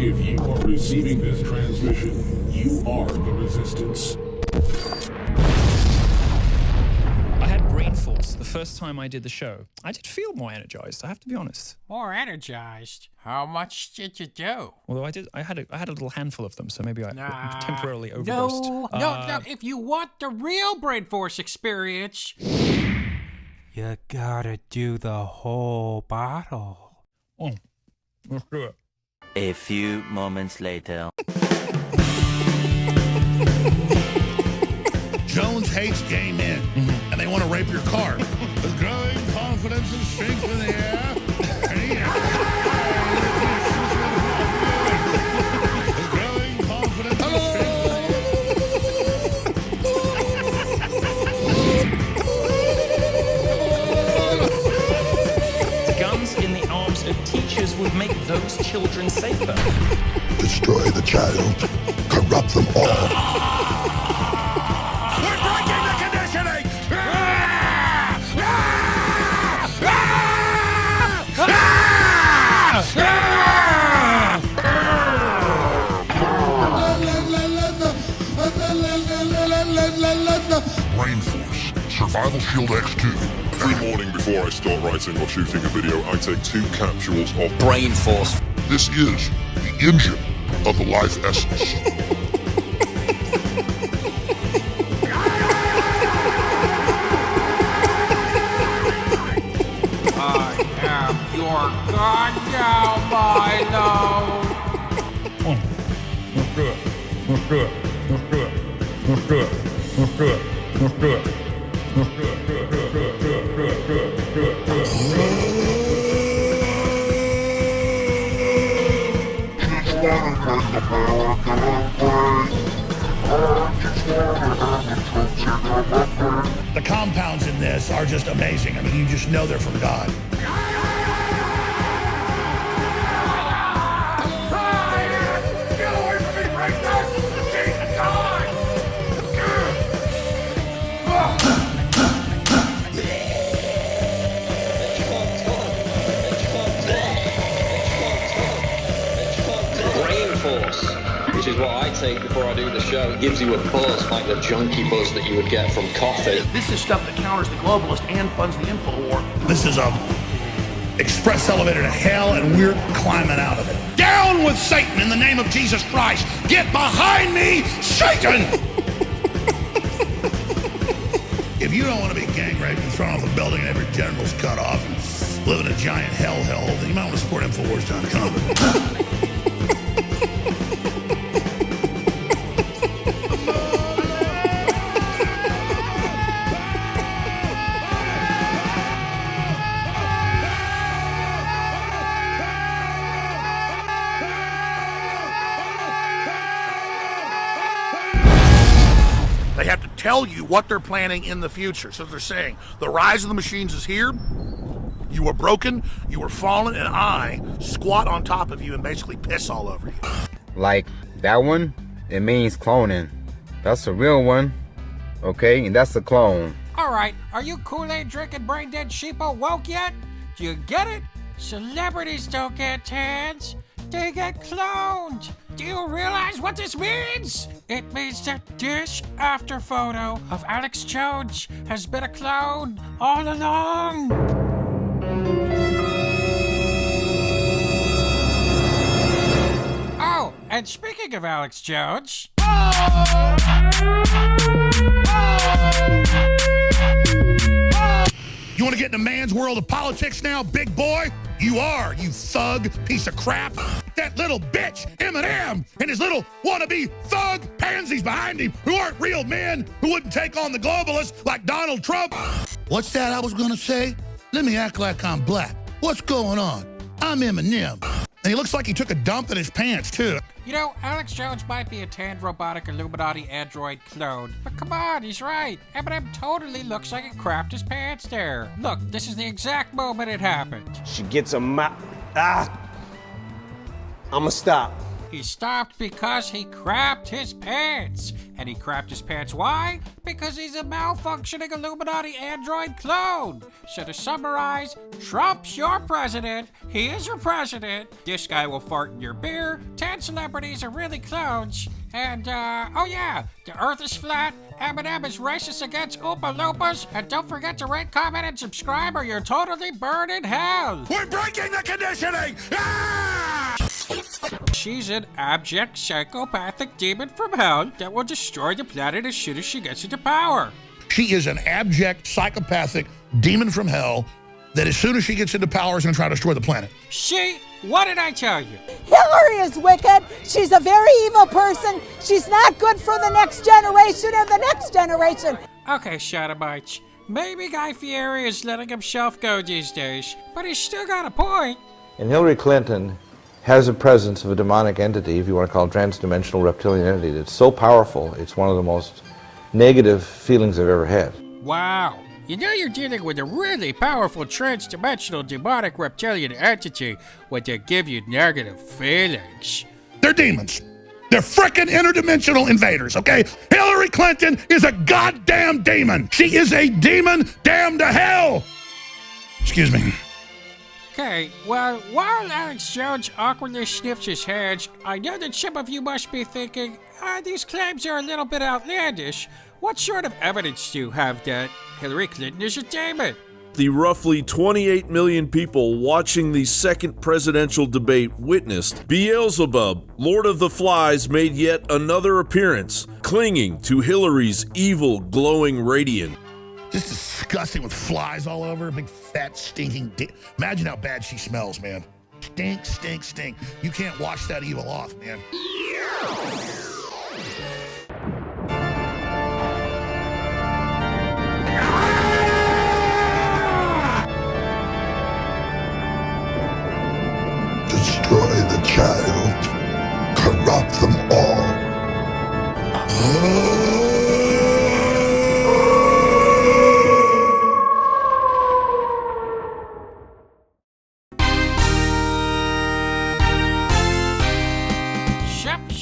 If you are receiving this transmission, you are the resistance. I had brain force the first time I did the show. I did feel more energized, I have to be honest. More energized? How much did you do? Although I had a little handful of them, so maybe I temporarily overdosed. No. If you want the real brain force experience, you gotta do the whole bottle. Oh, let's do it. A few moments later. Jones hates gay men, and they want to rape your car. With growing confidence and strength in the air. With growing confidence and strength. Guns in the arms of teachers would make those children safer. Destroy the child. Corrupt them all. Brain Force, Survival Shield X2. Every morning before I start writing or shooting a video, I take 2 capsules of Brain Force. This is the engine of the life essence. I am your god now, Milo. Let's do it. Let's do it. Let's do it. Let's do it. Let's do it. Let's do it. Let's do it. Do it. Do it. Do it. Do it. Do it. Do it. Do it. Do it. The compounds in this are just amazing. I mean, you just know they're from God. Which is what I take before I do the show. It gives you a buzz, like the junkie buzz that you would get from coffee. This is stuff that counters the globalist and funds the InfoWars. This is a express elevator to hell, and we're climbing out of it. Down with Satan in the name of Jesus Christ. Get behind me, Satan! If you don't want to be gang raped and thrown off a building and every genital's cut off and live in a giant hellhole, then you might want to support InfoWars.com. They have to tell you what they're planning in the future. So they're saying, the rise of the machines is here, you were broken, you were fallen, and I squat on top of you and basically piss all over you. Like that one, it means cloning. That's a real one, okay? And that's a clone. Alright, are you Kool-Aid drinking brain dead sheeple woke yet? Do you get it? Celebrities don't get tans. They get cloned. Do you realize what this means? It means that this after photo of Alex Jones has been a clone all along. Oh, and speaking of Alex Jones... You want to get in a man's world of politics now, big boy? You are, you thug piece of crap. That little bitch, Eminem, and his little wannabe thug pansies behind him who aren't real men, who wouldn't take on the globalists like Donald Trump. What's that I was going to say? Let me act like I'm black. What's going on? I'm Eminem. And he looks like he took a dump in his pants, too. You know, Alex Jones might be a tanned robotic Illuminati android clone, but come on, he's right. Eminem totally looks like he crapped his pants there. Look, this is the exact moment it happened. She gets a I'ma stop. He stopped because he crapped his pants. And he crapped his pants why? Because he's a malfunctioning Illuminati android clone. So to summarize, Trump's your president. He is your president. This guy will fart in your beer. 10 celebrities are really clones. And, oh yeah, the earth is flat. Eminem is racist against Oompa Loompas. And don't forget to rate, comment, and subscribe or you're totally burned in hell. We're breaking the conditioning! Ah! She's an abject psychopathic demon from hell that will destroy the planet as soon as she gets into power. She is an abject psychopathic demon from hell that as soon as she gets into power is going to try to destroy the planet. What did I tell you? Hillary is wicked. She's a very evil person. She's not good for the next generation and the next generation. Okay, Shodomites. Maybe Guy Fieri is letting himself go these days, but he's still got a point. And Hillary Clinton has a presence of a demonic entity, if you want to call it trans-dimensional reptilian entity, that's so powerful, it's one of the most negative feelings I've ever had. Wow. You know you're dealing with a really powerful trans-dimensional demonic reptilian entity when they give you negative feelings. They're demons. They're frickin' interdimensional invaders, okay? Hillary Clinton is a goddamn demon. She is a demon damned to hell. Excuse me. Okay, well, while Alex Jones awkwardly sniffs his hands, I know that some of you must be thinking, these claims are a little bit outlandish. What sort of evidence do you have that Hillary Clinton is a demon? The roughly 28 million people watching the second presidential debate witnessed Beelzebub, Lord of the Flies, made yet another appearance, clinging to Hillary's evil, glowing radiance. Just disgusting with flies all over, big fat stinking imagine how bad she smells, man. Stink, stink, stink. You can't wash that evil off, man. Destroy the child. Corrupt them all.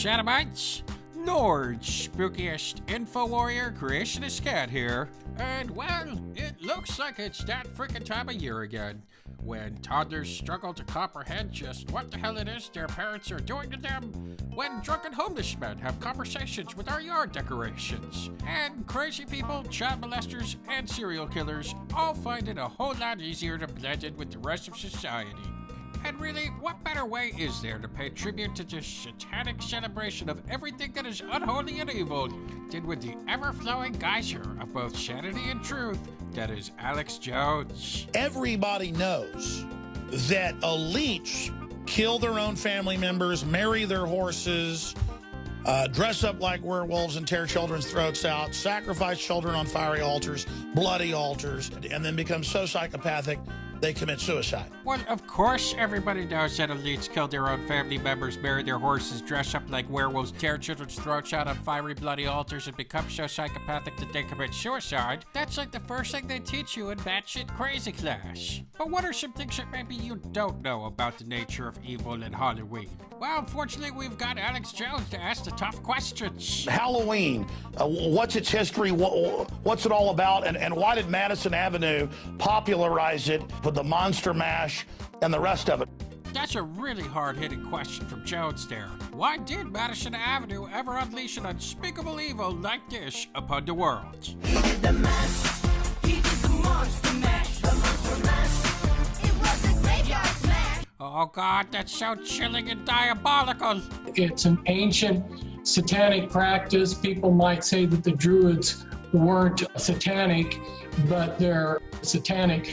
Shodomites, Nord's spookiest info warrior, Creationist Cat here. And well, it looks like it's that frickin' time of year again, when toddlers struggle to comprehend just what the hell it is their parents are doing to them, when drunken homeless men have conversations with our yard decorations, and crazy people, child molesters, and serial killers all find it a whole lot easier to blend in with the rest of society. And really, what better way is there to pay tribute to this satanic celebration of everything that is unholy and evil than with the ever-flowing geyser of both sanity and truth that is Alex Jones? Everybody knows that elites kill their own family members, marry their horses, dress up like werewolves and tear children's throats out, sacrifice children on fiery altars, bloody altars, and then become so psychopathic they commit suicide. Well, of course everybody knows that elites kill their own family members, marry their horses, dress up like werewolves, tear children's throats out on fiery bloody altars, and become so psychopathic that they commit suicide. That's like the first thing they teach you in batshit crazy class. But what are some things that maybe you don't know about the nature of evil and Halloween? Well, unfortunately, we've got Alex Jones to ask the tough questions. Halloween, what's its history, what's it all about, and why did Madison Avenue popularize it with the Monster Mash and the rest of it? That's a really hard-hitting question from Jones there. Why did Madison Avenue ever unleash an unspeakable evil like this upon the world? He did the mash. He did the Monster Mash. The Monster Mash. It was a graveyard smash. Oh God, that's so chilling and diabolical. It's an ancient satanic practice. People might say that the Druids weren't satanic, but they're satanic.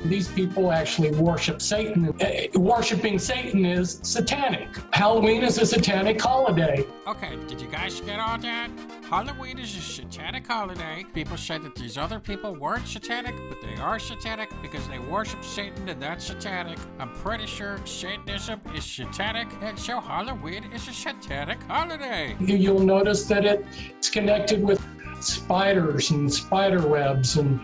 These people actually worship Satan. Worshipping Satan is satanic. Halloween is a satanic holiday. Okay, did you guys get all that? Halloween is a satanic holiday. People say that these other people weren't satanic, but they are satanic because they worship Satan, and that's satanic. I'm pretty sure Satanism is satanic, and so Halloween is a satanic holiday. You'll notice that it's connected with spiders and spider webs and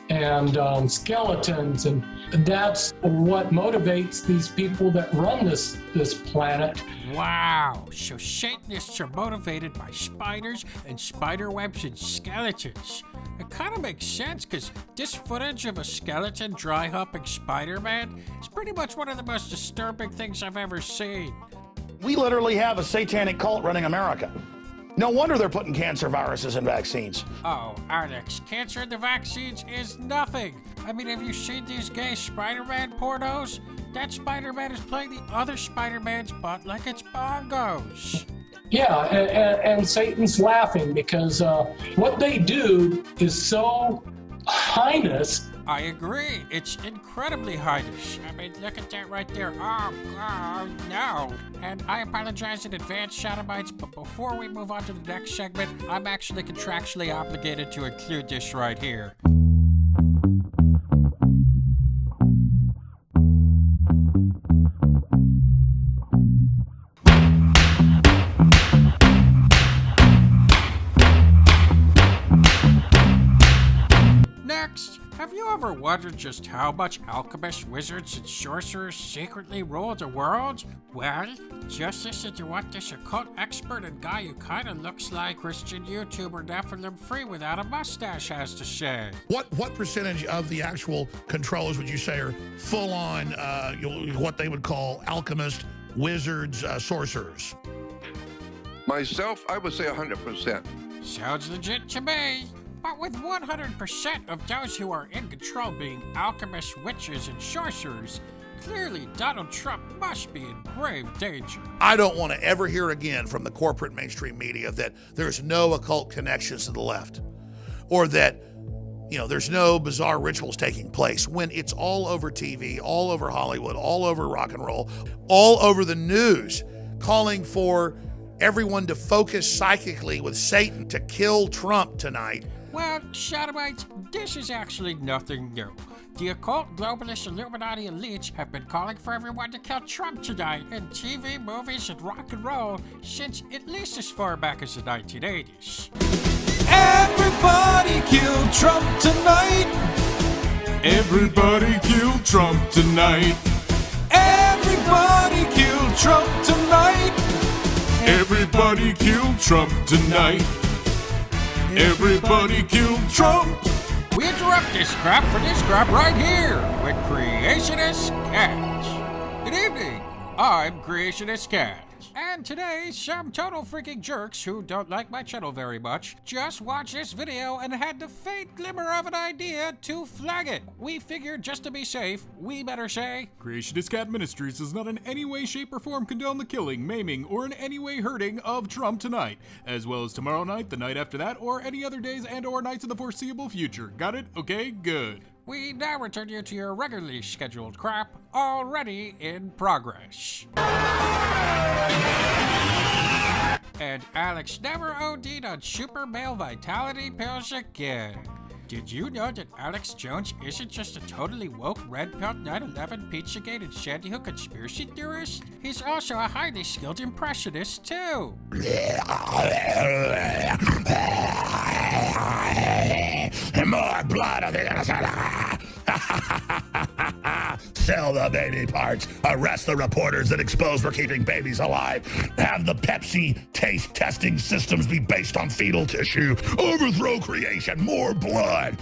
and skeletons, and that's what motivates these people that run this planet. Wow, so Satanists are motivated by spiders and spider webs and skeletons. It kind of makes sense, because this footage of a skeleton dry humping Spider-Man is pretty much one of the most disturbing things I've ever seen. We literally have a satanic cult running America. No wonder they're putting cancer viruses in vaccines. Oh, Alex, cancer in the vaccines is nothing. I mean, have you seen these gay Spider-Man pornos? That Spider-Man is playing the other Spider-Man's butt like it's bongos. Yeah, and Satan's laughing because what they do is so heinous. I agree. It's incredibly heinous. I mean, look at that right there. Oh, no. And I apologize in advance, Shodomites, but before we move on to the next segment, I'm actually contractually obligated to include this right here. Next, have you ever wondered just how much alchemists, wizards, and sorcerers secretly rule the world? Well, just listen to what this occult expert and guy who kinda looks like Christian YouTuber Nephilim Free without a mustache has to say. What percentage of the actual controllers would you say are full-on, what they would call alchemists, wizards, sorcerers? Myself, I would say 100%. Sounds legit to me. But with 100% of those who are in control being alchemists, witches, and sorcerers, clearly Donald Trump must be in grave danger. I don't want to ever hear again from the corporate mainstream media that there's no occult connections to the left, or that, there's no bizarre rituals taking place, when it's all over TV, all over Hollywood, all over rock and roll, all over the news, calling for everyone to focus psychically with Satan to kill Trump tonight. Well, Shodomites, this is actually nothing new. The occult, globalist, Illuminati elites have been calling for everyone to kill Trump tonight in TV, movies, and rock and roll since at least as far back as the 1980s. Everybody kill Trump tonight. Everybody kill Trump tonight. Everybody kill Trump tonight. Everybody kill Trump tonight. Everybody kill Trump. We interrupt this crap for this crap right here with Creationist Cat. Good evening, I'm Creationist Cat. And today, some total freaking jerks who don't like my channel very much just watched this video and had the faint glimmer of an idea to flag it. We figured just to be safe, we better say, Creationist Cat Ministries does not in any way, shape, or form condone the killing, maiming, or in any way hurting of Trump tonight, as well as tomorrow night, the night after that, or any other days and or nights in the foreseeable future. Got it? Okay, good. We now return you to your regularly scheduled crap, already in progress. And Alex never OD'd on super male vitality pills again. Did you know that Alex Jones isn't just a totally woke red-pilled 9/11 Pizzagate and Sandy Hook conspiracy theorist? He's also a highly skilled impressionist, too. More blood of the innocent. Sell the baby parts. Arrest the reporters that expose for keeping babies alive. Have the Pepsi taste testing systems be based on fetal tissue. Overthrow creation. More blood.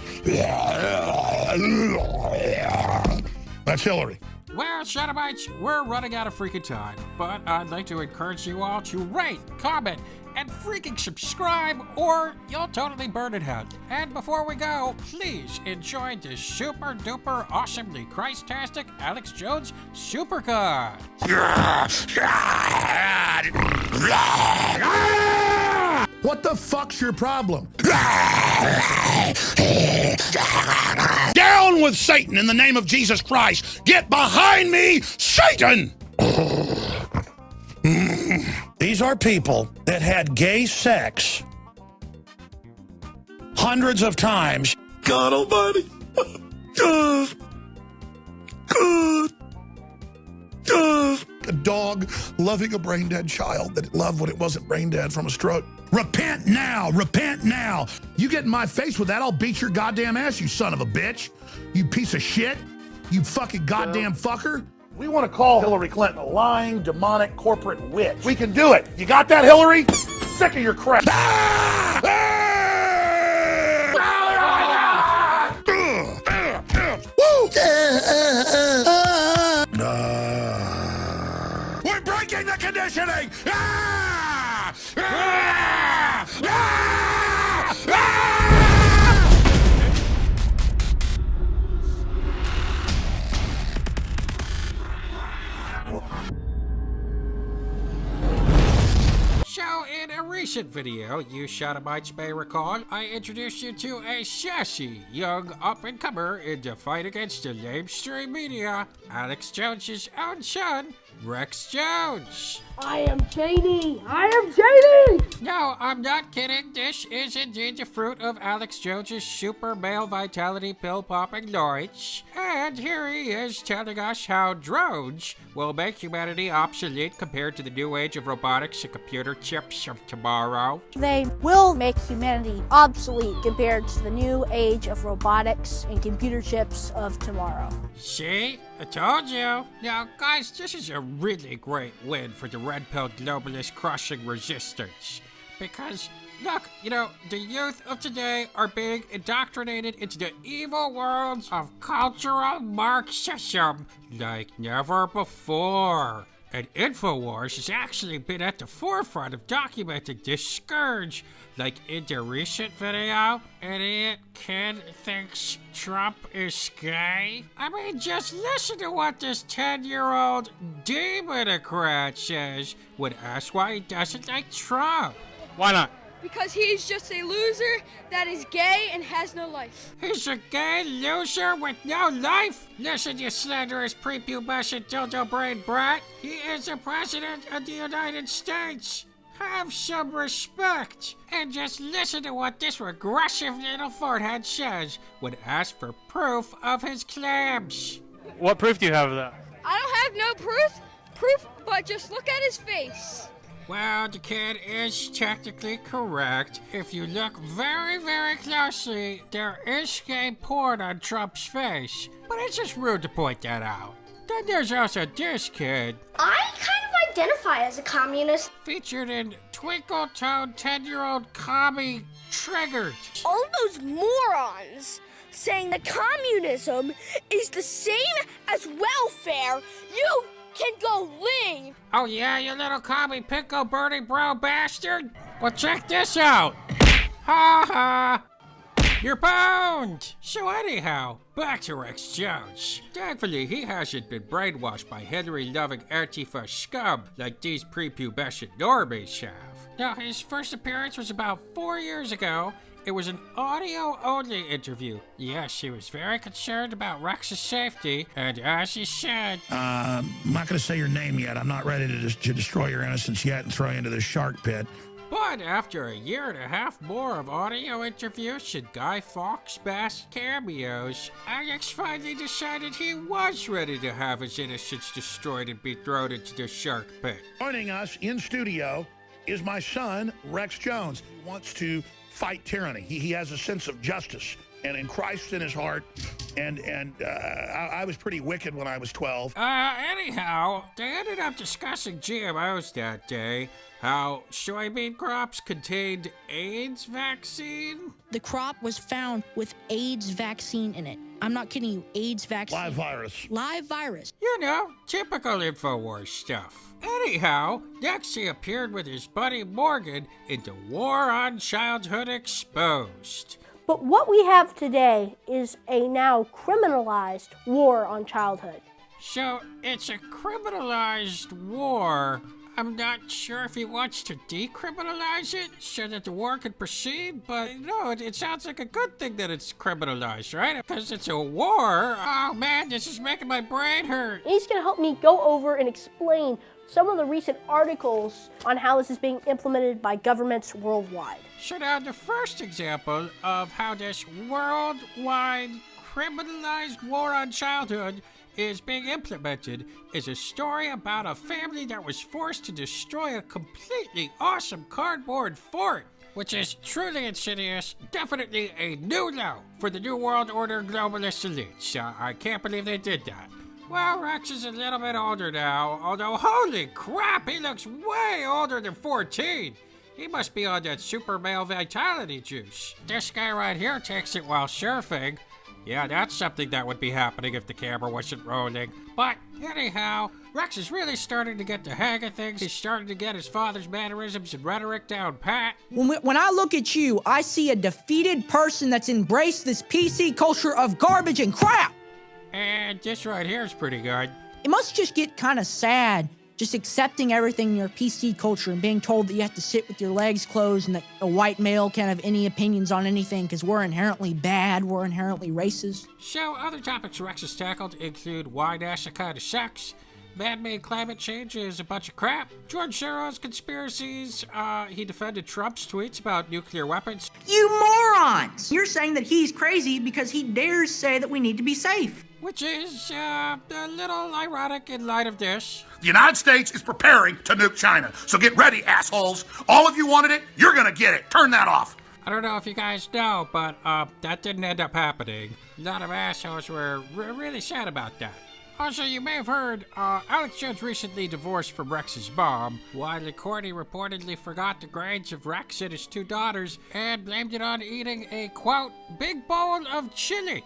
That's Hillary. Well, Shodomites, we're running out of freaking time, but I'd like to encourage you all to rate, comment, and freaking subscribe, or you'll totally burn in hell. And before we go, please enjoy this super duper awesomely Christ-tastic Alex Jones Supercut. What the fuck's your problem? Down with Satan in the name of Jesus Christ. Get behind me, Satan! These are people that had gay sex hundreds of times. God almighty. dog loving a brain dead child that it loved when it wasn't brain dead from a stroke. Repent now, repent now. You get in my face with that, I'll beat your goddamn ass, you son of a bitch. You piece of shit. You fucking goddamn fucker. We want to call Hillary Clinton a lying, demonic, corporate witch. We can do it. You got that, Hillary? Sick of your crap. We're breaking the conditioning! So, in a recent video, you shodomites may recall, I introduced you to a sassy, young up-and-comer in the fight against the lamestream media, Alex Jones' own son, Rex Jones. I am JD! I am JD! No, I'm not kidding. This is indeed the fruit of Alex Jones' super male vitality pill-popping knowledge. And here he is telling us how drones will make humanity obsolete compared to the new age of robotics and computer chips of tomorrow. They will make humanity obsolete compared to the new age of robotics and computer chips of tomorrow. See? I told you. Now, guys, this is a really great win for the red-pilled globalist crushing resistance. Because, look, you know, the youth of today are being indoctrinated into the evil worlds of cultural Marxism like never before. And InfoWars has actually been at the forefront of documenting this scourge. Like in the recent video, idiot kid thinks Trump is gay. I mean, just listen to what this 10-year-old demonocrat says when asked why he doesn't like Trump. Why not? Because he's just a loser that is gay and has no life. He's a gay loser with no life? Listen, you slanderous prepubescent dildo brain brat. He is the president of the United States. Have some respect. And just listen to what this regressive little farthead says when asked for proof of his claims. What proof do you have of that? I don't have no proof, but just look at his face. Well, the kid is technically correct. If you look very, very closely, there is gay porn on Trump's face. But it's just rude to point that out. Then there's also this kid. I kind of identify as a communist. Featured in Twinkle Toad 10-year-old commie Triggered. All those morons saying that communism is the same as welfare. You can go leave. Oh yeah, you little commie pickle birdie bro bastard? Well, check this out. Ha ha. You're boned! So anyhow, back to Rex Jones. Thankfully, he hasn't been brainwashed by Hillary-loving Antifa scum like these prepubescent normies have. Now, his first appearance was about 4 years ago. It was an audio-only interview. Yes, she was very concerned about Rex's safety, and as she said... I'm not going to say your name yet. I'm not ready to destroy your innocence yet and throw you into the shark pit. But after a year and a half more of audio interviews and Guy Fawkes-Bass cameos, Alex finally decided he was ready to have his innocence destroyed and be thrown into the shark pit. Joining us in studio is my son, Rex Jones. He wants to fight tyranny. He has a sense of justice and in Christ in his heart. And I was pretty wicked when I was 12. Anyhow, they ended up discussing GMOs that day. How soybean crops contained AIDS vaccine? The crop was found with AIDS vaccine in it. I'm not kidding you, AIDS vaccine. Live virus. Live virus. You know, typical InfoWars stuff. Anyhow, next he appeared with his buddy Morgan in the War on Childhood Exposed. But what we have today is a now criminalized war on childhood. So it's a criminalized war. I'm not sure if he wants to decriminalize it so that the war can proceed, but no, it sounds like a good thing that it's criminalized, right? Because it's a war. Oh man, this is making my brain hurt. He's gonna help me go over and explain some of the recent articles on how this is being implemented by governments worldwide. So now the first example of how this worldwide criminalized war on childhood is being implemented is a story about a family that was forced to destroy a completely awesome cardboard fort, which is truly insidious, definitely a new low for the New World Order globalist elites. I can't believe they did that. Well, Rex is a little bit older now, although holy crap, he looks way older than 14. He must be on that super male vitality juice. This guy right here takes it while surfing. Yeah, that's something that would be happening if the camera wasn't rolling. But anyhow, Rex is really starting to get the hang of things. He's starting to get his father's mannerisms and rhetoric down pat. When I look at you, I see a defeated person that's embraced this PC culture of garbage and crap. And this right here is pretty good. It must just get kind of sad, just accepting everything in your PC culture and being told that you have to sit with your legs closed and that a white male can't have any opinions on anything because we're inherently bad, we're inherently racist. So other topics Rex has tackled include why NASA kinda sucks, man-made climate change is a bunch of crap, George Soros's conspiracies, he defended Trump's tweets about nuclear weapons. You morons! You're saying that he's crazy because he dares say that we need to be safe. Which is a little ironic in light of this. The United States is preparing to nuke China, so get ready, assholes. All of you wanted it, you're gonna get it. Turn that off. I don't know if you guys know, but that didn't end up happening. A lot of assholes were really sad about that. Also, you may have heard, Alex Jones recently divorced from Rex's mom, while Courtney reportedly forgot the grades of Rex and his 2 daughters and blamed it on eating a, quote, big bowl of chili.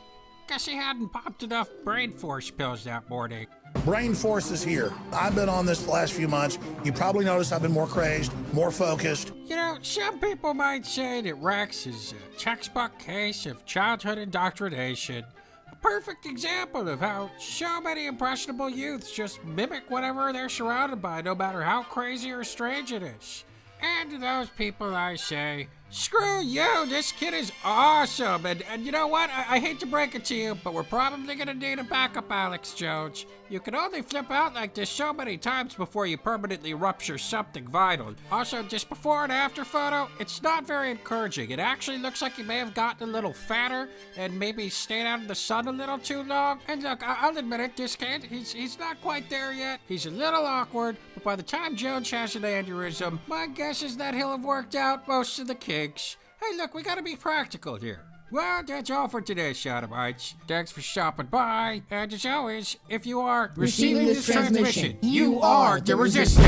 Guess he hadn't popped enough brain force pills that morning. Brain force is here. I've been on this the last few months. You probably noticed I've been more crazed, more focused. You know, some people might say that Rex is a textbook case of childhood indoctrination. A perfect example of how so many impressionable youths just mimic whatever they're surrounded by, no matter how crazy or strange it is. And to those people I say, screw you, this kid is awesome. And you know what, I hate to break it to you, but we're probably gonna need a backup, Alex Jones. You can only flip out like this so many times before you permanently rupture something vital. Also, this before and after photo, it's not very encouraging. It actually looks like you may have gotten a little fatter and maybe stayed out in the sun a little too long. And look, I'll admit it, this kid, he's not quite there yet. He's a little awkward, but by the time Jones has an aneurysm, my guess is that he'll have worked out most of the kinks. Hey, look, we gotta be practical here. Well, that's all for today, Shodomites. Thanks for stopping by. And as always, if you are receiving this transmission, you are the resistance.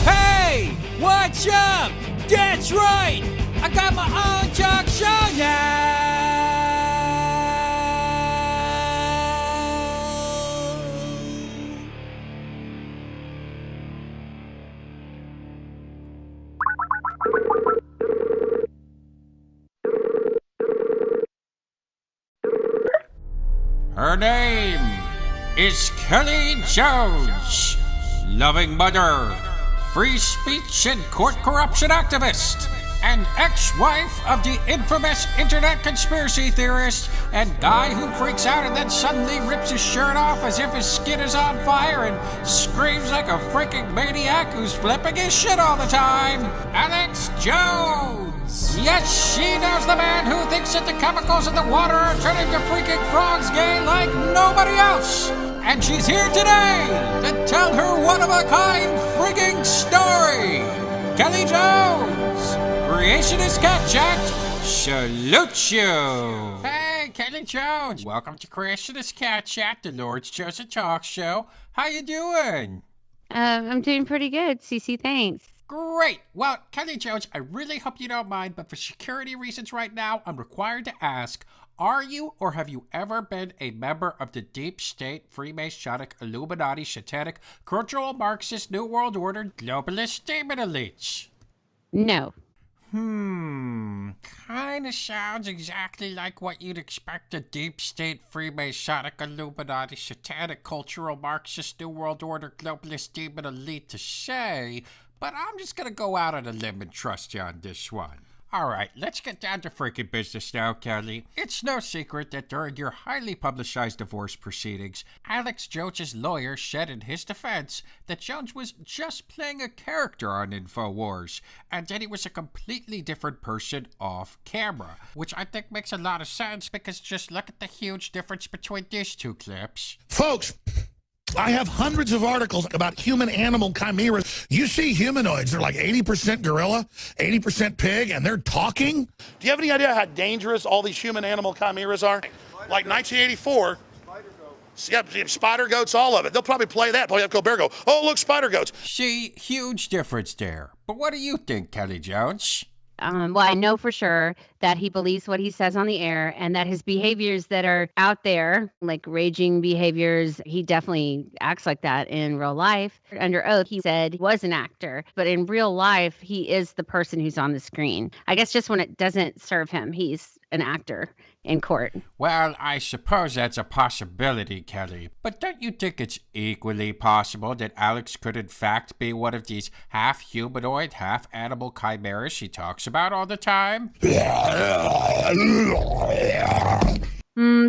Hey, what's up? That's right. I got my own talk show now. Her name is Kelly Jones, loving mother, free speech and court corruption activist, and ex-wife of the infamous internet conspiracy theorist and guy who freaks out and then suddenly rips his shirt off as if his skin is on fire and screams like a freaking maniac who's flipping his shit all the time, Alex Jones. Yes, she knows the man who thinks that the chemicals in the water are turning the freaking frogs gay like nobody else. And she's here today to tell her one-of-a-kind freaking story. Kelly Jones, Creationist Cat Chat, salute you. Hey, Kelly Jones, welcome to Creationist Cat Chat, the Lord's Chosen Talk Show. How you doing? I'm doing pretty good, Cece, thanks. Great. Well, Kelly Jones, I really hope you don't mind, but for security reasons right now, I'm required to ask, are you or have you ever been a member of the deep state, Freemasonic, Illuminati, satanic, cultural Marxist, New World Order, globalist demon elites? No. Kinda sounds exactly like what you'd expect a deep state, Freemasonic, Illuminati, satanic, cultural Marxist, New World Order, globalist demon elite to say, but I'm just gonna go out on a limb and trust you on this one. All right, let's get down to freaking business now, Kelly. It's no secret that during your highly publicized divorce proceedings, Alex Jones' lawyer said in his defense that Jones was just playing a character on InfoWars, and that he was a completely different person off camera, which I think makes a lot of sense because just look at the huge difference between these two clips. Folks, I have hundreds of articles about human-animal chimeras. You see humanoids, they're like 80% gorilla, 80% pig, and they're talking? Do you have any idea how dangerous all these human-animal chimeras are? Like 1984. Yep, spider goats, all of it. They'll probably play that. Probably have Colbert go, oh, look, spider goats. See, huge difference there. But what do you think, Kelly Jones? Well, I know for sure that he believes what he says on the air and that his behaviors that are out there, like raging behaviors, he definitely acts like that in real life. Under oath, he said he was an actor, but in real life, he is the person who's on the screen. I guess just when it doesn't serve him, he's an actor in court. Well, I suppose that's a possibility, Kelly. But don't you think it's equally possible that Alex could in fact be one of these half-humanoid, half-animal chimeras he talks about all the time?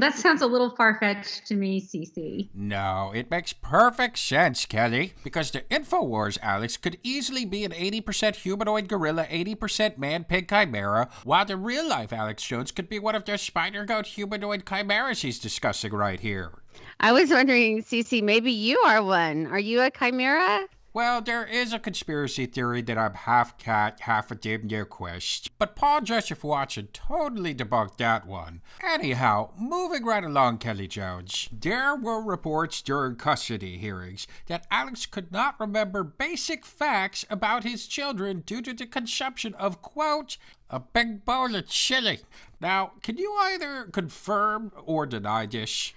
That sounds a little far-fetched to me, CC. No, it makes perfect sense, Kelly, because the InfoWars Alex could easily be an 80% humanoid gorilla, 80% man-pig chimera, while the real-life Alex Jones could be one of those spider-goat humanoid chimeras he's discussing right here. I was wondering, Cece, maybe you are one. Are you a chimera? Well, there is a conspiracy theory that I'm half cat, half Vadim, no question. But Paul Joseph Watson totally debunked that one. Anyhow, moving right along, Kelly Jones. There were reports during custody hearings that Alex could not remember basic facts about his children due to the consumption of, quote, a big bowl of chili. Now, can you either confirm or deny this?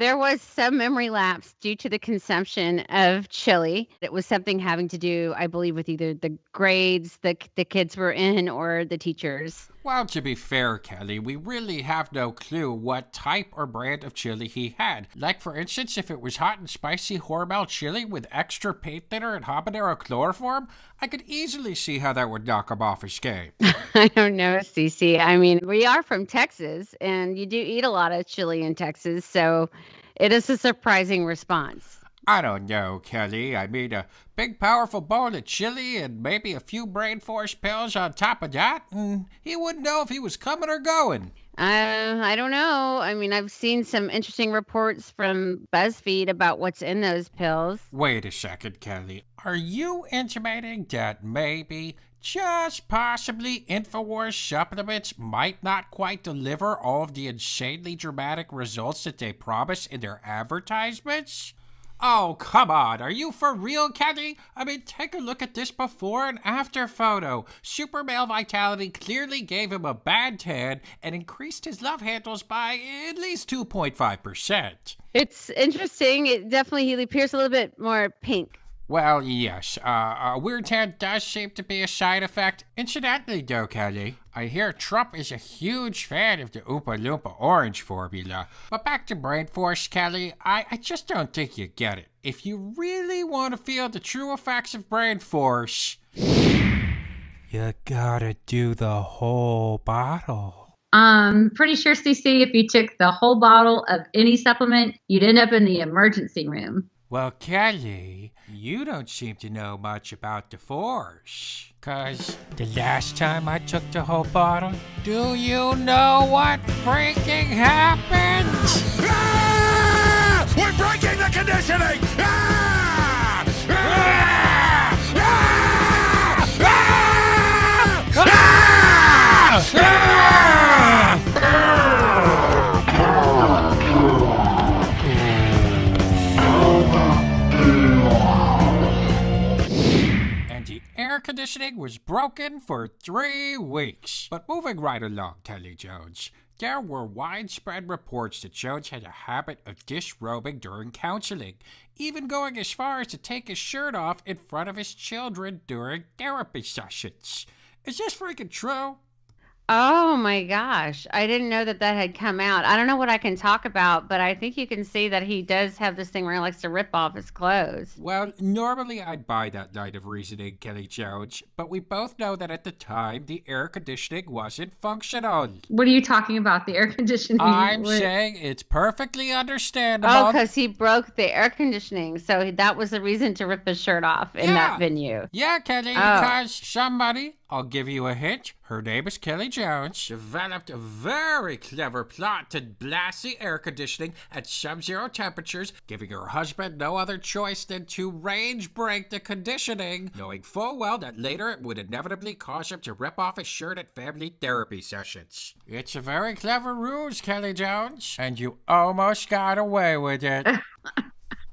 There was some memory lapse due to the consumption of chili. It was something having to do, I believe, with either the grades the kids were in or the teachers. Well, to be fair, Kelly, we really have no clue what type or brand of chili he had. Like, for instance, if it was hot and spicy Hormel chili with extra paint thinner and habanero chloroform, I could easily see how that would knock him off his game. I don't know, Cece. I mean, we are from Texas, and you do eat a lot of chili in Texas, so it is a surprising response. I don't know, Kelly. I mean, a big, powerful bowl of chili and maybe a few brain force pills on top of that, and he wouldn't know if he was coming or going. I don't know. I mean, I've seen some interesting reports from BuzzFeed about what's in those pills. Wait a second, Kelly. Are you intimating that maybe, just possibly, InfoWars supplements might not quite deliver all of the insanely dramatic results that they promise in their advertisements? Oh, come on. Are you for real, Kelly? I mean, take a look at this before and after photo. Super male vitality clearly gave him a bad tan and increased his love handles by at least 2.5%. It's interesting. It definitely, he appears a little bit more pink. Well, yes. A weird tan does seem to be a side effect. Incidentally, though, Kelly, I hear Trump is a huge fan of the Oompa Loompa orange formula. But back to brain force, Kelly, I just don't think you get it. If you really want to feel the true effects of brain force, you gotta do the whole bottle. Pretty sure, CC, if you took the whole bottle of any supplement, you'd end up in the emergency room. Well, Kelly, you don't seem to know much about the force. 'Cause the last time I took the whole bottle, do you know what freaking happened? Ah! We're breaking the conditioning! Ah! Ah! Ah! Ah! Ah! Air conditioning was broken for 3 weeks. But moving right along, Kelly Jones, there were widespread reports that Jones had a habit of disrobing during counseling, even going as far as to take his shirt off in front of his children during therapy sessions. Is this freaking true? Oh my gosh. I didn't know that that had come out. I don't know what I can talk about, but I think you can see that he does have this thing where he likes to rip off his clothes. Well, normally I'd buy that line of reasoning, Kelly Jones, but we both know that at the time the air conditioning wasn't functional. What are you talking about? The air conditioning? I'm What- saying it's perfectly understandable. Oh, because he broke the air conditioning. So that was the reason to rip his shirt off in that venue. Yeah, Kelly, Oh. because somebody, I'll give you a hint, her name is Kelly Jones, developed a very clever plot to blast the air conditioning at sub-zero temperatures, giving her husband no other choice than to range break the conditioning, knowing full well that later it would inevitably cause him to rip off his shirt at family therapy sessions. It's a very clever ruse, Kelly Jones, and you almost got away with it.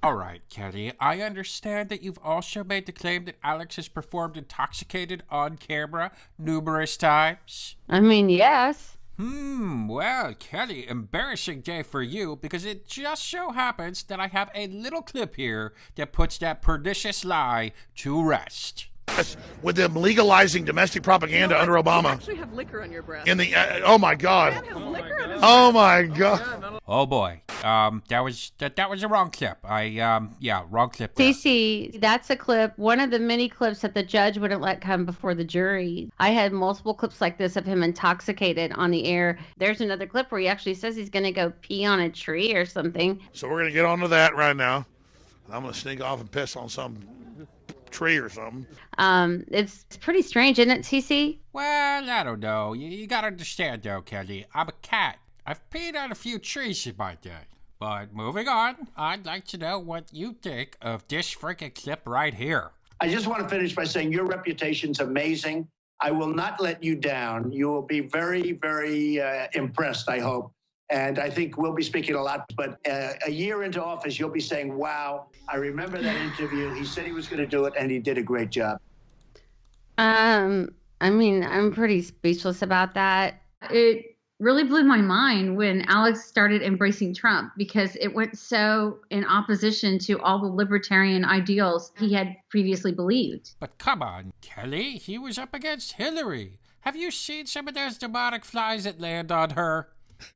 All right, Kelly, I understand that you've also made the claim that Alex has performed intoxicated on camera numerous times. I mean, yes. Well, Kelly, embarrassing day for you, because it just so happens that I have a little clip here that puts that pernicious lie to rest. With them legalizing domestic propaganda under Obama. You actually have liquor on your breath. In the oh my God. Oh my God. Oh boy, that was a wrong clip. Wrong clip. there. CC, that's a clip, one of the many clips that the judge wouldn't let come before the jury. I had multiple clips like this of him intoxicated on the air. There's another clip where he actually says he's going to go pee on a tree or something. So we're gonna get onto that right now. I'm gonna sneak off and piss on some tree or something. It's pretty strange, isn't it, CC? Well, I don't know. You gotta understand though, Kelly. I'm a cat. I've peed on a few trees in my day. But moving on, I'd like to know what you think of this freaking clip right here. I just want to finish by saying your reputation's amazing. I will not let you down. You will be very, very impressed, I hope. And I think we'll be speaking a lot. But a year into office, you'll be saying, wow, I remember that interview. He said he was going to do it, and he did a great job. I mean, I'm pretty speechless about that. It really blew my mind when Alex started embracing Trump because it went so in opposition to all the libertarian ideals he had previously believed. But come on, Kelly, he was up against Hillary. Have you seen some of those demonic flies that land on her?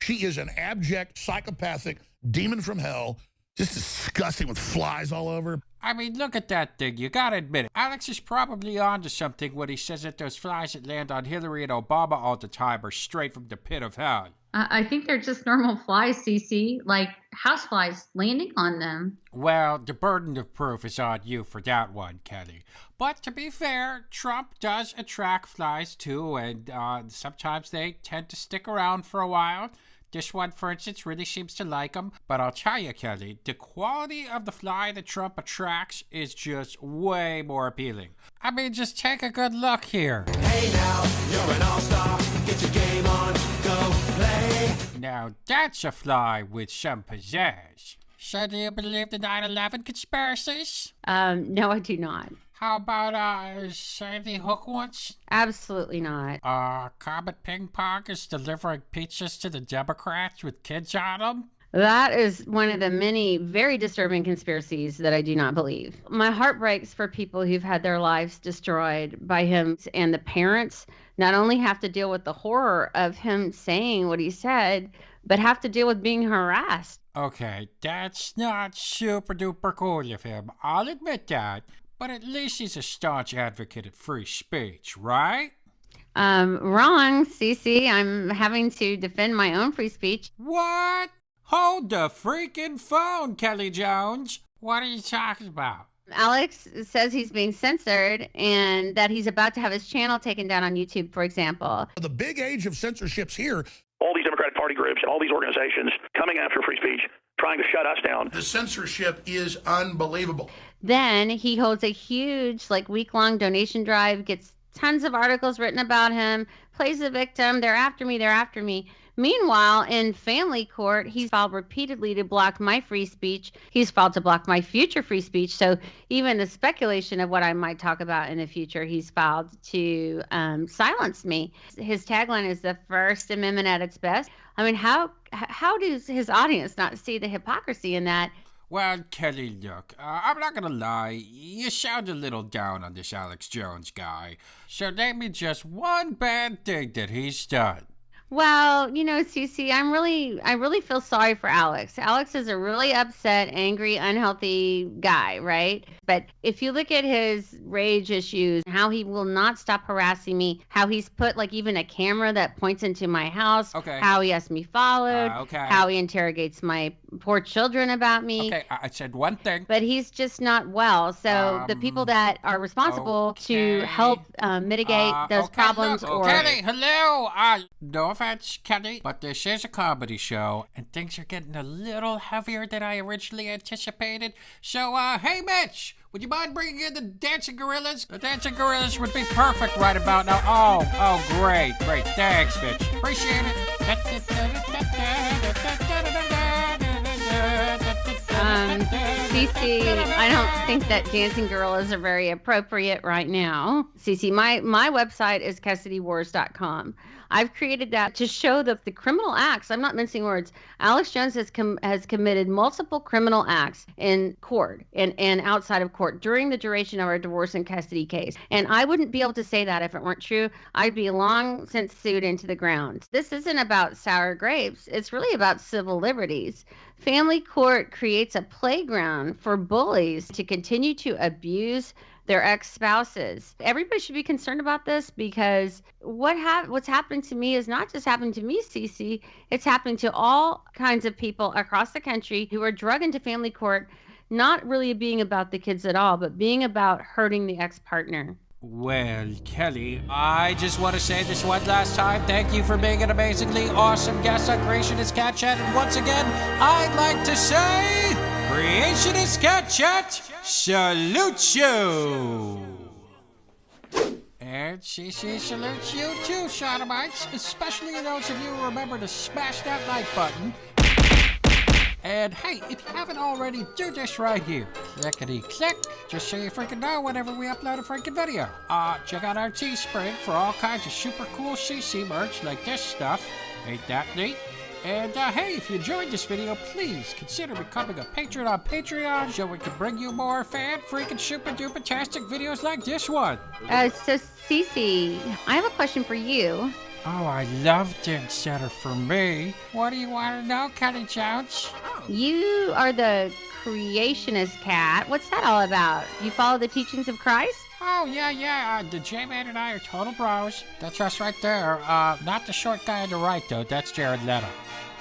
She is an abject, psychopathic demon from hell, just disgusting with flies all over. I mean, look at that thing. You gotta admit it. Alex is probably onto something when he says that those flies that land on Hillary and Obama all the time are straight from the pit of hell. I think they're just normal flies, CC, like houseflies landing on them. Well, the burden of proof is on you for that one, Kelly. But to be fair, Trump does attract flies too, and sometimes they tend to stick around for a while. This one, for instance, really seems to like him. But I'll tell you, Kelly, the quality of the fly that Trump attracts is just way more appealing. I mean, just take a good look here. Hey now, you're an all-star. Get your game on, go play. Now, that's a fly with some pizzazz. So do you believe the 9/11 conspiracies? No, I do not. How about, Sandy Hook once? Absolutely not. Comet Ping Pong is delivering pizzas to the Democrats with kids on them? That is one of the many very disturbing conspiracies that I do not believe. My heart breaks for people who've had their lives destroyed by him, and the parents not only have to deal with the horror of him saying what he said, but have to deal with being harassed. Okay, that's not super duper cool of him. I'll admit that. But at least he's a staunch advocate of free speech, right? Wrong, CC. I'm having to defend my own free speech. What? Hold the freaking phone, Kelly Jones. What are you talking about? Alex says he's being censored and that he's about to have his channel taken down on YouTube, for example. The big age of censorship's here. All these Democratic Party groups and all these organizations coming after free speech, trying to shut us down. The censorship is unbelievable. Then he holds a huge, week-long donation drive, gets tons of articles written about him, plays the victim, they're after me, they're after me. Meanwhile, in family court, he's filed repeatedly to block my free speech. He's filed to block my future free speech. So even the speculation of what I might talk about in the future, he's filed to silence me. His tagline is the First Amendment at its best. I mean, how does his audience not see the hypocrisy in that? Well, Kelly, look, I'm not gonna lie, you sound a little down on this Alex Jones guy. So name me just one bad thing that he's done. Well, Cece, I really feel sorry for Alex. Alex is a really upset, angry, unhealthy guy, right? But if you look at his rage issues, how he will not stop harassing me, how he's put like even a camera that points into my house, how he has me followed, how he interrogates my poor children about me. Okay, I said one thing. But he's just not well. So the people that are responsible to help mitigate those problems Kelly, hello. No offense, Kelly, but this is a comedy show, and things are getting a little heavier than I originally anticipated. So, hey, Mitch, would you mind bringing in the dancing gorillas? The dancing gorillas would be perfect right about now. Oh, great. Thanks, Mitch. Appreciate it. Cece, I don't think that dancing gorillas are very appropriate right now. Cece, my website is CustodyWars.com. I've created that to show the criminal acts. I'm not mincing words. Alex Jones has committed multiple criminal acts in court and outside of court during the duration of our divorce and custody case. And I wouldn't be able to say that if it weren't true. I'd be long since sued into the ground. This isn't about sour grapes. It's really about civil liberties. Family court creates a playground for bullies to continue to abuse their ex-spouses. Everybody should be concerned about this because what's happening to me is not just happening to me, Cece. It's happening to all kinds of people across the country who are drug into family court, not really being about the kids at all, but being about hurting the ex-partner. Well, Kelly, I just want to say this one last time. Thank you for being an amazingly awesome guest on Creationist Cat Chat. And once again, I'd like to say, Creationist Cat Chat, salute you! And CC salutes you too, shodomites, especially those of you who remember to smash that like button. And hey, if you haven't already, do this right here. Clickety-click, just so you freaking know whenever we upload a freaking video. Check out our Teespring for all kinds of super cool CC merch like this stuff. Ain't that neat? And hey, if you enjoyed this video, please consider becoming a patron on Patreon so we can bring you more fan-freaking super-duper-tastic videos like this one. So Cece, I have a question for you. Oh, I loved it, Center for me. What do you want to know, Kelly Jones? You are the Creationist Cat. What's that all about? You follow the teachings of Christ? Oh, yeah. The J-Man and I are total bros. That's us right there. Not the short guy on the right, though. That's Jared Leto.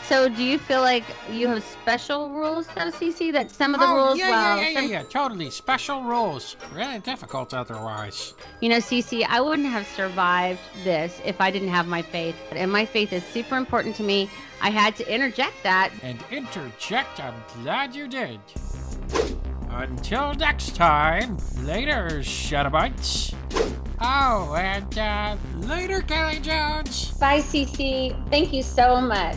So do you feel like you have special rules, though, Cece? That some of the rules... Yeah, totally. Special rules. Really difficult otherwise. Cece, I wouldn't have survived this if I didn't have my faith. And my faith is super important to me. I had to interject that. And interject, I'm glad you did. Until next time, later, shodomites. Oh, and later, Kelly Jones. Bye, Cece. Thank you so much.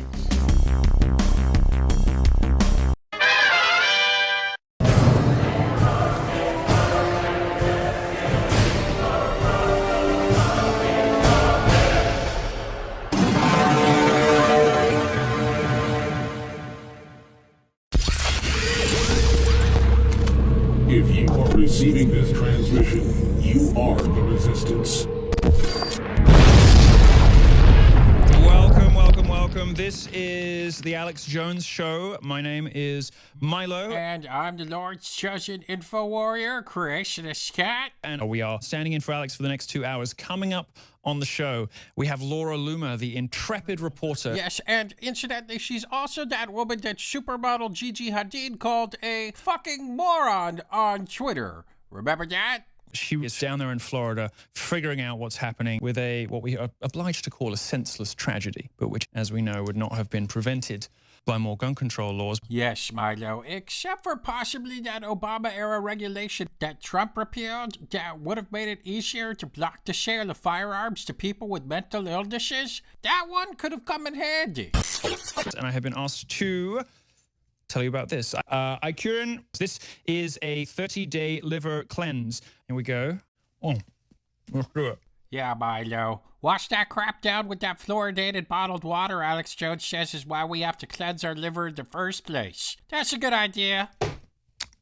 If you are receiving this transmission, you are the resistance. Welcome. This is the Alex Jones Show. My name is Milo. And I'm the Lord's chosen info warrior, Creationist Cat. And we are standing in for Alex for the next 2 hours. Coming up on the show, we have Laura Loomer, the intrepid reporter. Yes, and incidentally, she's also that woman that supermodel Gigi Hadid called a fucking moron on Twitter. Remember that? She is down there in Florida figuring out what's happening with what we are obliged to call a senseless tragedy, but which, as we know, would not have been prevented by more gun control laws. Yes, Milo, except for possibly that Obama-era regulation that Trump repealed that would have made it easier to block the sale of firearms to people with mental illnesses. That one could have come in handy. And I have been asked to tell you about this. Ikurin, this is a 30-day liver cleanse. Here we go. Oh, let's do it. Yeah, Milo. Wash that crap down with that fluoridated bottled water Alex Jones says is why we have to cleanse our liver in the first place. That's a good idea.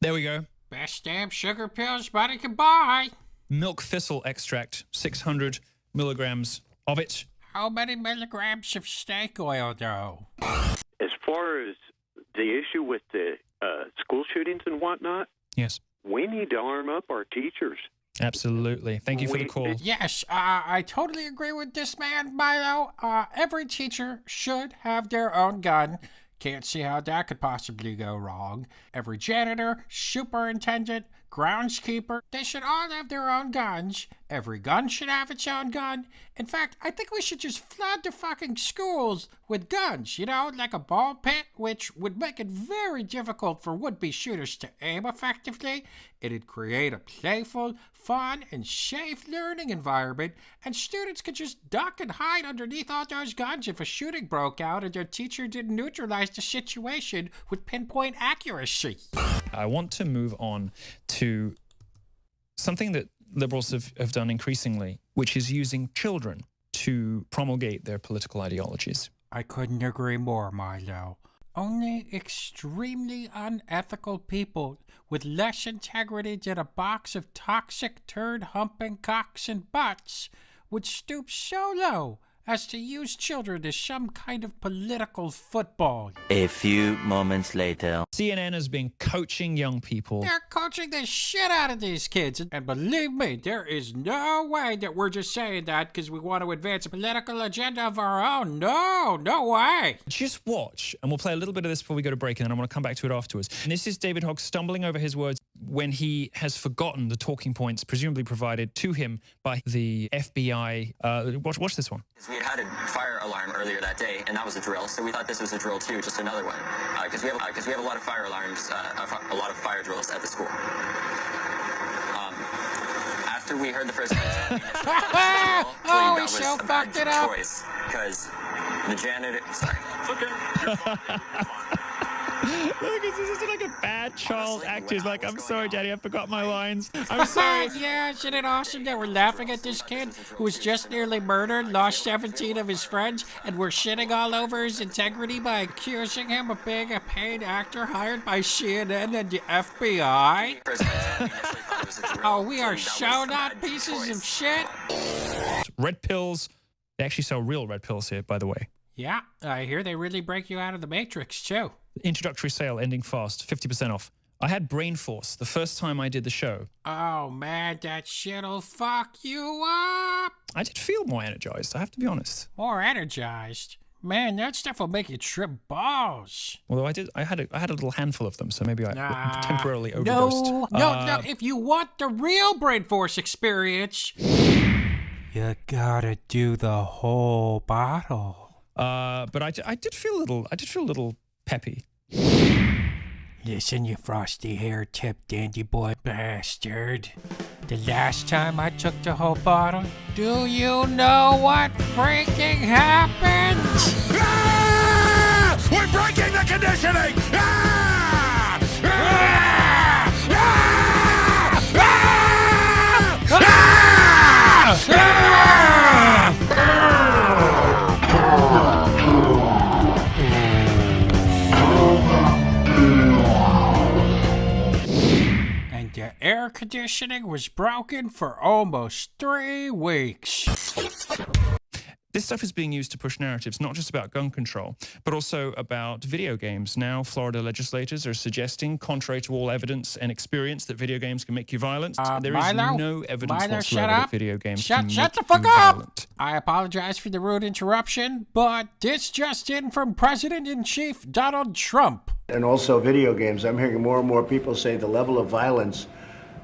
There we go. Best damn sugar pills money can buy. Milk thistle extract, 600 milligrams of it. How many milligrams of snake oil, though? As far as the issue with the school shootings and whatnot, yes, we need to arm up our teachers. Absolutely. Thank you for the call. Yes, I totally agree with this man, Milo. Every teacher should have their own gun. Can't see how that could possibly go wrong. Every janitor, superintendent, groundskeeper, they should all have their own guns. Every gun should have its own gun. In fact, I think we should just flood the fucking schools with guns, you know, like a ball pit, which would make it very difficult for would-be shooters to aim effectively. It'd create a playful, fun, and safe learning environment, and students could just duck and hide underneath all those guns if a shooting broke out and their teacher didn't neutralize the situation with pinpoint accuracy. I want to move on to something that liberals have done increasingly, which is using children to promulgate their political ideologies. I couldn't agree more, Milo. Only extremely unethical people with less integrity than a box of toxic turd-humping cocks and butts would stoop so low as to use children as some kind of political football. A few moments later. CNN has been coaching young people. They're coaching the shit out of these kids. And believe me, there is no way that we're just saying that because we want to advance a political agenda of our own. No way. Just watch, and we'll play a little bit of this before we go to break, and then I want to come back to it afterwards. And this is David Hogg stumbling over his words when he has forgotten the talking points presumably provided to him by the FBI. Watch this one. We had a fire alarm earlier that day, and that was a drill. So we thought this was a drill too, just another one, because we have a lot of fire alarms, a lot of fire drills at the school. After we heard the first one, oh, we so fucked it up. Because the janitor. Sorry. Okay. Look, this is like a bad child actor. He's like, I'm sorry, Daddy, I forgot my lines. I'm sorry. Yeah, isn't it awesome that we're laughing at this kid who was just nearly murdered, lost 17 of his friends, and we're shitting all over his integrity by accusing him of being a paid actor hired by CNN and the FBI? Oh, we are so not pieces of shit. Red pills. They actually sell real red pills here, by the way. Yeah, I hear they really break you out of the Matrix, too. Introductory sale ending fast, 50% off. I had brain force the first time I did the show. Oh, man, that shit'll fuck you up. I did feel more energized, I have to be honest. More energized? Man, that stuff will make you trip balls. Although I had a little handful of them, so maybe I temporarily overdosed. No, if you want the real brain force experience, you gotta do the whole bottle. But I did feel a little peppy. Listen, you frosty hair tip dandy boy bastard. The last time I took the whole bottle, do you know what freaking happened? Ah! We're breaking the conditioning! Ah! Ah! Ah! Ah! Ah! Ah! And the air conditioning was broken for almost 3 weeks. This stuff is being used to push narratives, not just about gun control, but also about video games. Now, Florida legislators are suggesting, contrary to all evidence and experience, that video games can make you violent. There is no evidence whatsoever that video games can make you violent. Shut the fuck up! I apologize for the rude interruption, but this just in from President-in-Chief Donald Trump. And also video games. I'm hearing more and more people say the level of violence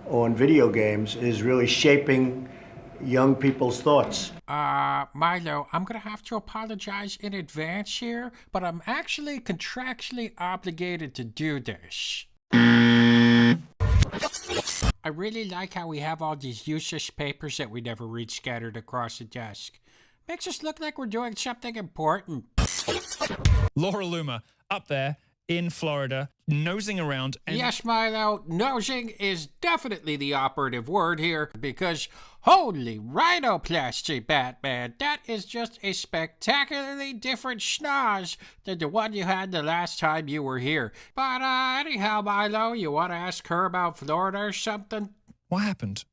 on video games is really shaping young people's thoughts. Milo, I'm gonna have to apologize in advance here, but I'm actually contractually obligated to do this. I really like how we have all these useless papers that we never read scattered across the desk. Makes us look like we're doing something important. Laura Loomer, up there, in Florida, nosing around. And yes, Milo, nosing is definitely the operative word here, because holy rhinoplasty, Batman, that is just a spectacularly different schnoz than the one you had the last time you were here. But anyhow, Milo, you want to ask her about Florida or something? What happened?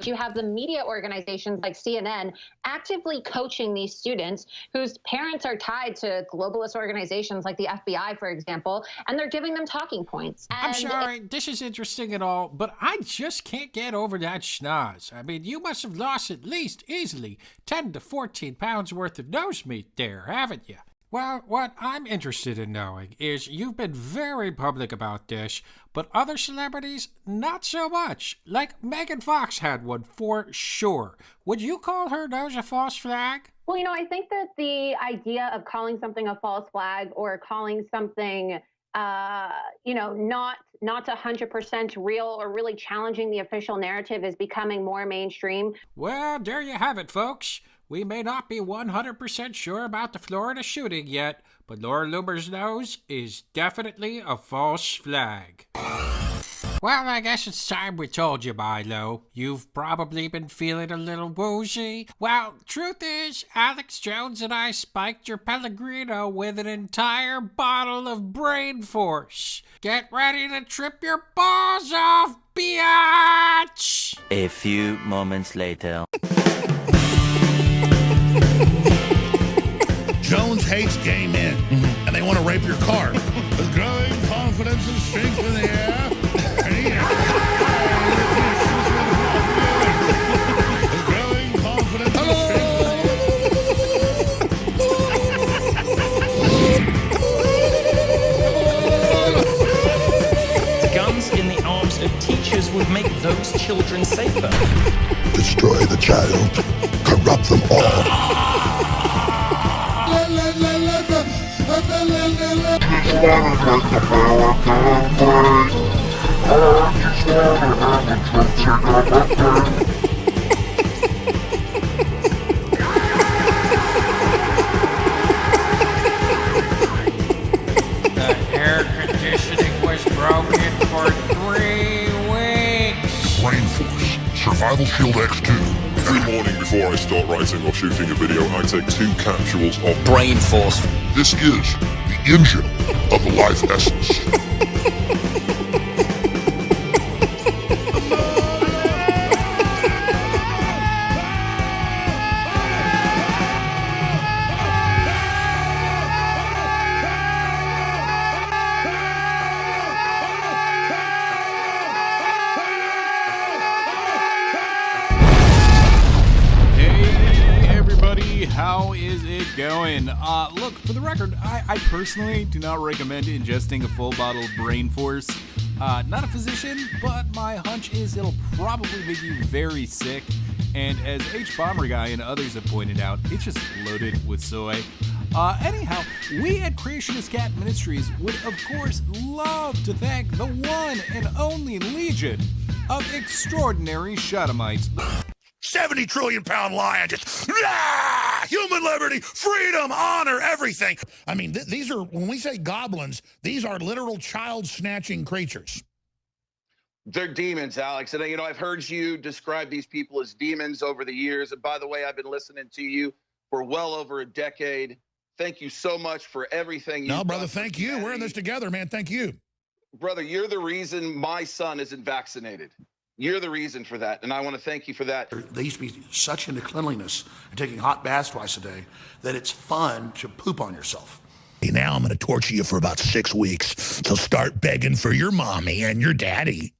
You have the media organizations like CNN actively coaching these students whose parents are tied to globalist organizations like the FBI, for example, and they're giving them talking points. And I'm sorry, this is interesting and all, but I just can't get over that schnoz. I mean, you must have lost at least easily 10 to 14 pounds worth of nose meat there, haven't you? Well, what I'm interested in knowing is you've been very public about this, but other celebrities, not so much. Like Megan Fox had one for sure. Would you call her nose a false flag? Well, you know, I think that the idea of calling something a false flag or calling something, you know, not 100% real or really challenging the official narrative is becoming more mainstream. Well, there you have it, folks. We may not be 100% sure about the Florida shooting yet, but Laura Loomer's nose is definitely a false flag. Well, I guess it's time we told you, Milo. You've probably been feeling a little woozy. Well, truth is, Alex Jones and I spiked your Pellegrino with an entire bottle of brain force. Get ready to trip your balls off, biatch! A few moments later. Jones hates gay men, and they want to rape your car. With growing confidence and strength in the air. With growing confidence and strength. Guns in the arms of teachers would make those children safer. Destroy the child. Corrupt them all. The air conditioning was broken for 3 weeks. Brain Force. Survival Shield X2. Every morning before I start writing or shooting a video, I take 2 capsules of Brain Force. This is the engine of the life essence. How is it going? Look, for the record, I personally do not recommend ingesting a full bottle of Brain Force. Not a physician, but my hunch is it'll probably make you very sick. And as H. Bomber Guy and others have pointed out, it's just loaded with soy. Anyhow, we at Creationist Cat Ministries would, of course, love to thank the one and only legion of extraordinary shodomites. 70 trillion pound lion, just human liberty, freedom, honor, everything. I mean, these are, when we say goblins, these are literal child snatching creatures. They're demons, Alex. And, you know, I've heard you describe these people as demons over the years. And by the way, I've been listening to you for well over a decade. Thank you so much for everything. No, brother, thank you. We're in this together, man. Thank you. Brother, you're the reason my son isn't vaccinated. You're the reason for that, and I want to thank you for that. They used to be such into cleanliness and taking hot baths twice a day that it's fun to poop on yourself. Now I'm going to torture you for about 6 weeks. So start begging for your mommy and your daddy.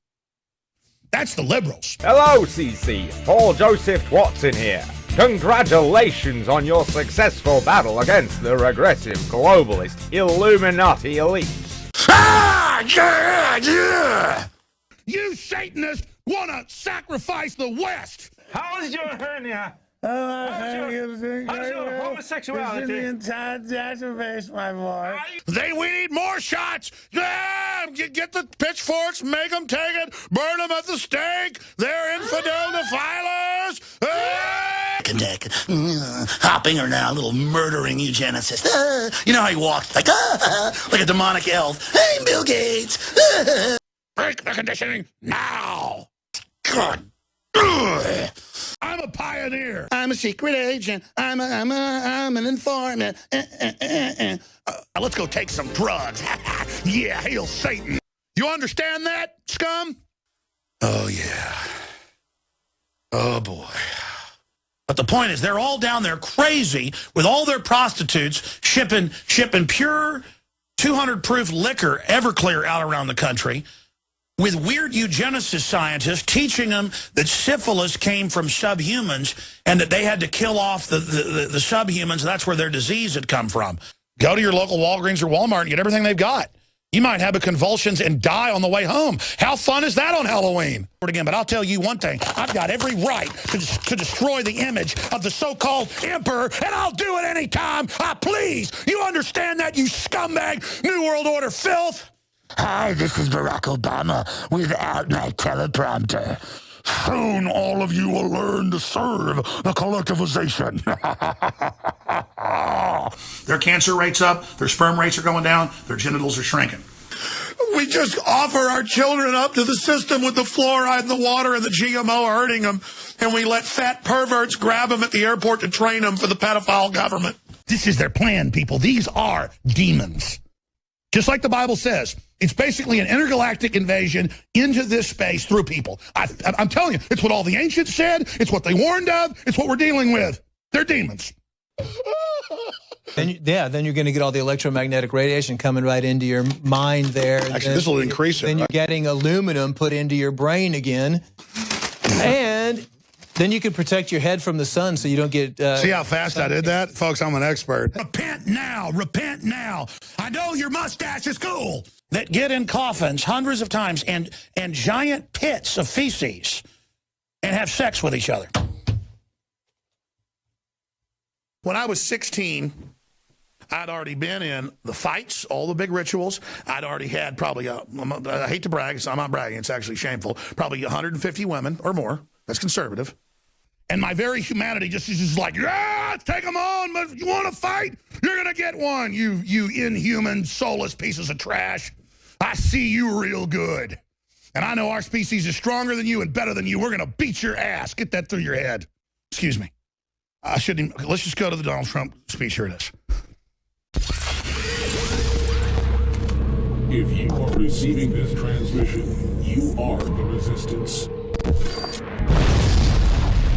That's the liberals. Hello, CC. Paul Joseph Watson here. Congratulations on your successful battle against the regressive globalist Illuminati elites. Ah, yeah, yeah! You Satanists want to sacrifice the West. How is your hernia? How's your homosexuality? The entire database, my boy. We need more shots. Yeah, get the pitchforks, make them take it, burn them at the stake. They're infidel defilers. neck, hopping around, a little murdering eugenicist. You know how he walks, like a demonic elf. Hey, Bill Gates. Break the conditioning now. God. Ugh. I'm a pioneer. I'm a secret agent. I'm an informant. Let's go take some drugs. Yeah, hail Satan. You understand that, scum? Oh, yeah. Oh, boy. But the point is, they're all down there crazy with all their prostitutes shipping pure 200-proof liquor, Everclear, out around the country, with weird eugenicist scientists teaching them that syphilis came from subhumans and that they had to kill off the subhumans, and that's where their disease had come from. Go to your local Walgreens or Walmart and get everything they've got. You might have a convulsions and die on the way home. How fun is that on Halloween? Again, but I'll tell you one thing. I've got every right to destroy the image of the so-called emperor, and I'll do it anytime I please. You understand that, you scumbag New World Order filth? Hi, this is Barack Obama without my teleprompter. Soon all of you will learn to serve the collectivization. Their cancer rate's up, their sperm rates are going down, their genitals are shrinking. We just offer our children up to the system with the fluoride in the water and the GMO hurting them, and we let fat perverts grab them at the airport to train them for the pedophile government. This is their plan, people. These are demons. Just like the Bible says, it's basically an intergalactic invasion into this space through people. I'm telling you, it's what all the ancients said. It's what they warned of. It's what we're dealing with. They're demons. Then you're going to get all the electromagnetic radiation coming right into your mind there. Actually, this will increase it. Then you're getting aluminum put into your brain again. And then you can protect your head from the sun so you don't get... See how fast I did that? Folks, I'm an expert. Repent now. Repent now. I know your mustache is cool. That get in coffins hundreds of times and giant pits of feces and have sex with each other. When I was 16, I'd already been in the fights, all the big rituals. I'd already had probably, I hate to brag, so I'm not bragging, it's actually shameful, probably 150 women or more. That's conservative. And my very humanity just is just like, yeah, take them on. But you want to fight? You're going to get one, you inhuman, soulless pieces of trash. I see you real good. And I know our species is stronger than you and better than you. We're going to beat your ass. Get that through your head. Excuse me. I shouldn't even, let's just go to the Donald Trump speech. Here it is. If you are receiving this transmission, you are the resistance.